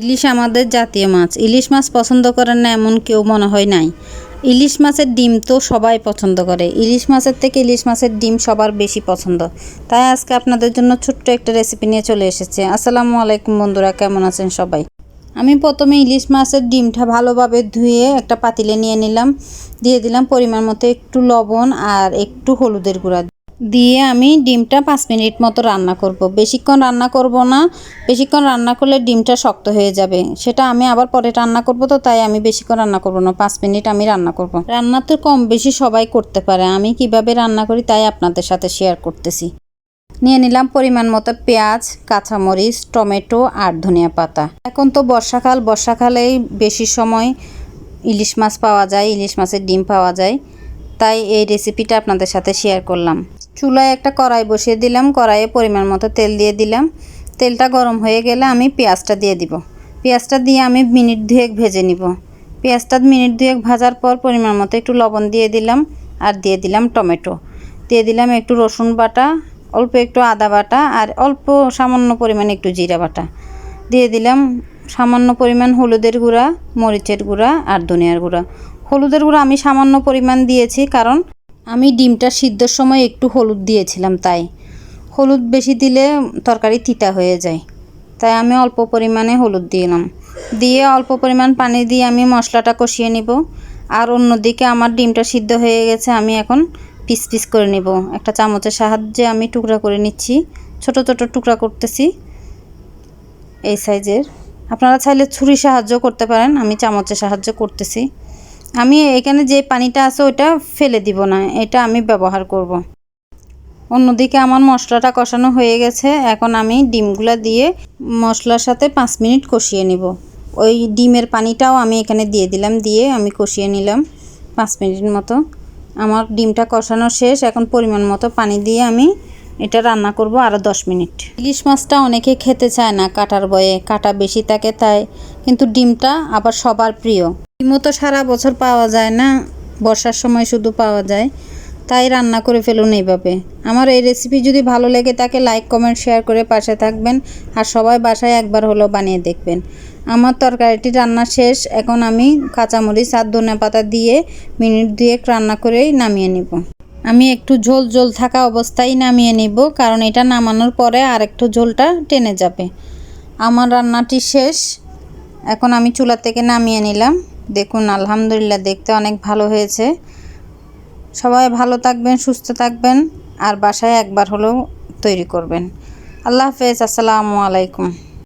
ইলিশ আমাদের জাতীয় মাছ। ইলিশ মাছ পছন্দ করেন না এমন কেউ মনে হয় নাই। ইলিশ মাছের ডিম তো সবাই পছন্দ করে। ইলিশ মাছের থেকে ইলিশ মাছের ডিম সবার বেশি পছন্দ। তাই আজকে আপনাদের জন্য ছোট্ট একটা রেসিপি নিয়ে চলে এসেছে। আসসালামু আলাইকুম বন্ধুরা, কেমন আছেন সবাই? আমি প্রথমে ইলিশ মাছের ডিমটা ভালোভাবে ধুয়ে একটা পাতিলে নিয়ে নিলাম। দিয়ে দিলাম পরিমাণ মতো একটু লবণ আর একটু হলুদের গুঁড়া দিয়ে আমি ডিমটা 5 মিনিট মতো রান্না করব। বেশিক্ষণ রান্না করব না, বেশিক্ষণ রান্না করলে ডিমটা শক্ত হয়ে যাবে। সেটা আমি আবার পরে রান্না করব, তো তাই আমি বেশিক্ষণ রান্না করব না, 5 মিনিট আমি রান্না করব। রান্না তো কম বেশি সবাই করতে পারে, আমি কিভাবে রান্না করি তাই আপনাদের সাথে শেয়ার করতেছি। নিয়ে নিলাম পরিমাণ মতো পেঁয়াজ, কাঁচামরিচ, টমেটো আর ধনিয়া পাতা। এখন তো বর্ষাকালেই বেশি সময় ইলিশ মাছ পাওয়া যায়, ইলিশ মাছের ডিম পাওয়া যায়, তাই এই রেসিপিটা আপনাদের সাথে শেয়ার করলাম। চুলায় একটা কড়াই বসিয়ে দিলাম, কড়াইয়ে পরিমাণ মতো তেল দিয়ে দিলাম। তেলটা গরম হয়ে গেলে আমি পেঁয়াজটা দিয়ে দিব। পেঁয়াজটা দিয়ে আমি মিনিট দুয়েক ভেজে নিব। পেঁয়াজটা মিনিট দুয়েক ভাজার পর পরিমাণ মতো একটু লবণ দিয়ে দিলাম আর দিয়ে দিলাম টমেটো, দিয়ে দিলাম একটু রসুন বাটা, অল্প একটু আদা বাটা আর অল্প সামান্য পরিমাণে একটু জিরা বাটা, দিয়ে দিলাম সামান্য পরিমাণ হলুদের গুঁড়া, মরিচের গুঁড়া আর ধনিয়ার গুঁড়া। হলুদের গুঁড়া আমি সামান্য পরিমাণ দিয়েছি, কারণ আমি ডিমটা সিদ্ধর সময় একটু হলুদ দিয়েছিলাম, তাই হলুদ বেশি দিলে তরকারি তিতা হয়ে যায়, তাই আমি অল্প পরিমাণে হলুদ দিলাম। দিয়ে অল্প পরিমাণ পানি দিয়ে আমি মশলাটা কষিয়ে নিব। আর অন্যদিকে আমার ডিমটা সিদ্ধ হয়ে গেছে, আমি এখন পিস পিস করে নিব। একটা চামচের সাহায্যে আমি টুকরা করে নিচ্ছি, ছোট ছোট টুকরা করতেছি এই সাইজের। আপনারা চাইলে ছুরির সাহায্য করতে পারেন, আমি চামচের সাহায্য করতেছি। আমি এখানে যে পানিটা আছে ওটা ফেলে দিব না, এটা আমি ব্যবহার করব। অন্যদিকে আমার মশলাটা কষানো হয়ে গেছে, এখন আমি ডিমগুলো দিয়ে মশলার সাথে 5 মিনিট কষিয়ে নিব। ওই ডিমের পানিটাও আমি এখানে দিয়ে দিলাম, দিয়ে আমি কষিয়ে নিলাম 5 মিনিট মতো। আমার ডিমটা কষানো শেষ, এখন পরিমাণ মতো পানি দিয়ে আমি এটা রান্না করব আরও 10 মিনিট। ইলিশ মাছটা অনেকে খেতে চায় না, কাটার ভয়ে, কাটা বেশি থাকে তাই, কিন্তু ডিমটা আবার সবার প্রিয়। ডিমও তো সারা বছর পাওয়া যায় না, বর্ষার সময় শুধু পাওয়া যায়, তাই রান্না করে ফেলুন এইভাবে। আমার এই রেসিপি যদি ভালো লেগে থাকে লাইক কমেন্ট শেয়ার করে পাশে থাকবেন, আর সবাই বাসায় একবার হলেও বানিয়ে দেখবেন। আমার তরকারিটি রান্না শেষ, এখন আমি কাঁচামরিচ আর ধনিয়া পাতা দিয়ে মিনিট দুয়েক রান্না করেই নামিয়ে নিব। আমি একটু ঝোল ঝোল থাকা অবস্থায় নামিয়ে নিব, কারণ এটা নামানোর পরে আর একটু ঝোলটা টেনে যাবে। আমার রান্নাটি শেষ, এখন আমি চুলা থেকে নামিয়ে নিলাম। দেখুন আলহামদুলিল্লাহ, দেখতে অনেক ভালো হয়েছে। সবাই ভালো থাকবেন, সুস্থ থাকবেন, আর বাসায় একবার হলেও তৈরি করবেন। আল্লাহ হাফেজ, আসসালামু আলাইকুম।